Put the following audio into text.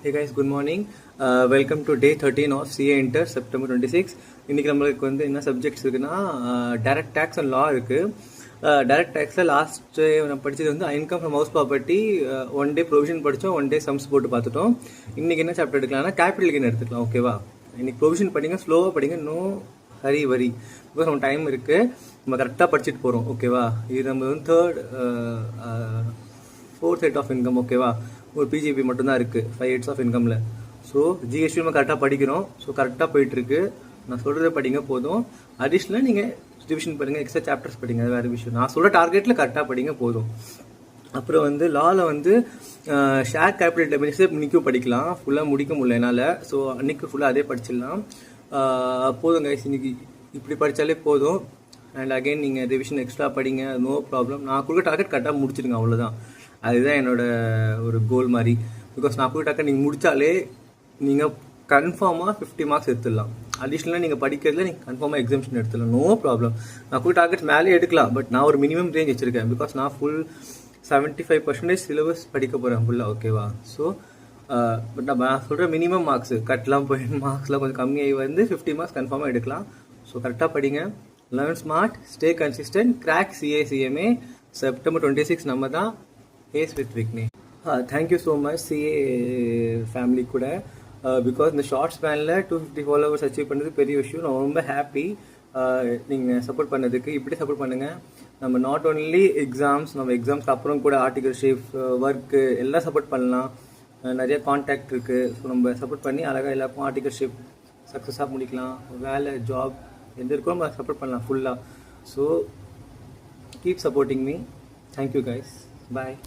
Hey guys, good morning. Welcome to day 13 of CA Inter September 26. இன்னைக்கு நம்மளுக்கு வந்து என்ன சப்ஜெக்ட்ஸ் இருக்குன்னா டைரக்ட் டேக்ஸ் அண்ட் லா இருக்கு. டைரக்ட் டேக்ஸில் லாஸ்ட் நான் படித்தது வந்து income from house property. One day provision படித்தோம், ஒன் டே சம்ஸ் போட்டு பார்த்துட்டோம். இன்னைக்கு என்ன சாப்டர் எடுக்கலாம்னா கேபிட்டல் கெயின் எடுத்துக்கலாம். ஓகேவா? இன்னைக்கு ப்ரொவிஷன் படிங்க, ஸ்லோவாக படிங்க, நோ ஹரி வரி, பிகாஸ் நம்ம டைம் இருக்குது, நம்ம கரெக்டாக படிச்சுட்டு போகிறோம். ஓகேவா? இது நம்ம வந்து ஃபோர்த் ஹெட் ஆஃப் இன்கம். ஓகேவா? ஒரு பிஜிபி மட்டும்தான் இருக்குது 5 ஹெட்ஸ் ஆஃப் இன்கமில். ஸோ ஜிஎஸ்டி நம்ம கரெக்டாக படிக்கிறோம். ஸோ கரெக்டாக போயிட்டுருக்கு. நான் சொல்கிறத படிங்க போதும். அடிஷ்னலாக நீங்கள் டிவிஷன் படிங்க, எக்ஸ்ட்ரா சாப்டர்ஸ் படிங்க, அது வேறு விஷயம். நான் சொல்கிற டார்கெட்டில் கரெக்டாக படிங்க போதும். அப்புறம் வந்து லாவில் வந்து ஷேர் கேபிட்டல் டெபினிஷன் இன்றைக்கும் படிக்கலாம், ஃபுல்லாக முடிக்க முடியல என்னால். ஸோ அன்றைக்கி ஃபுல்லாக அதே படிச்சிடலாம். போதும் கைஸ், இன்னைக்கு இப்படி படித்தாலே போதும். அண்ட் அகெயின் நீங்கள் ரிவிஷன் எக்ஸ்ட்ரா படிங்க, நோ ப்ராப்ளம். நான் கொடுக்க டார்கெட் கரெக்டாக முடிச்சிடுங்க, அவ்வளோதான். அதுதான் என்னோட ஒரு கோல் மாதிரி. பிகாஸ் நான் கொடுக்க டார்கெட் நீங்கள் முடித்தாலே நீங்கள் கன்ஃபார்மாக 50 மார்க்ஸ் எடுத்துடலாம். அடிஷ்னலாக நீங்கள் படிக்கிறதுல நீங்கள் கன்ஃபார்மாக எக்ஸாம்ஷன் எடுத்துடலாம், நோ ப்ராப்ளம். நான் கொடுக்க டார்கெட் மேலே எடுக்கலாம், பட் நான் ஒரு மினிமம் ரேஞ்ச் வச்சுருக்கேன். பிகாஸ் நான் ஃபுல் 75% சிலபஸ் படிக்க போகிறேன் ஃபுல்லாக. ஓகேவா? ஸோ பட் நான் சொல்கிற மினிமம் மார்க்ஸ் கட்லாம் போய் மார்க்ஸ்லாம் கொஞ்சம் கம்மியாகி வந்து 50 மார்க்ஸ் கன்ஃபார்மாக எடுக்கலாம். ஸோ கரெக்டாக படிங்க, learn smart, stay consistent, crack CA September 26 நம்ம தான். Ace with Vigne. Thank you so much CA family கூட. பிகாஸ் இந்த ஷார்ட் ஸ்பேனில் 250 ஃபாலோவர்ஸ் அச்சீவ் பண்ணுறது பெரிய விஷயம். நான் ரொம்ப ஹாப்பி நீங்கள் சப்போர்ட் பண்ணதுக்கு. இப்படி சப்போர்ட் பண்ணுங்கள். நம்ம நாட் ஓன்லி எக்ஸாம்ஸ், நம்ம எக்ஸாம்ஸ்க்கு அப்புறம் கூட ஆர்டிகல்ஷிப், ஒர்க்கு எல்லாம் சப்போர்ட் பண்ணலாம். நிறைய கான்டாக்ட் இருக்குது. ஸோ நம்ம சப்போர்ட் பண்ணி அழகாக எல்லாருக்கும் ஆர்டிகல்ஷிப் சக்ஸஸாக முடிக்கலாம். வேலை, ஜாப் எந்த இருக்கோ நம்ம சப்போர்ட் பண்ணலாம் ஃபுல்லாக. So keep supporting me. Thank you guys. பாய்.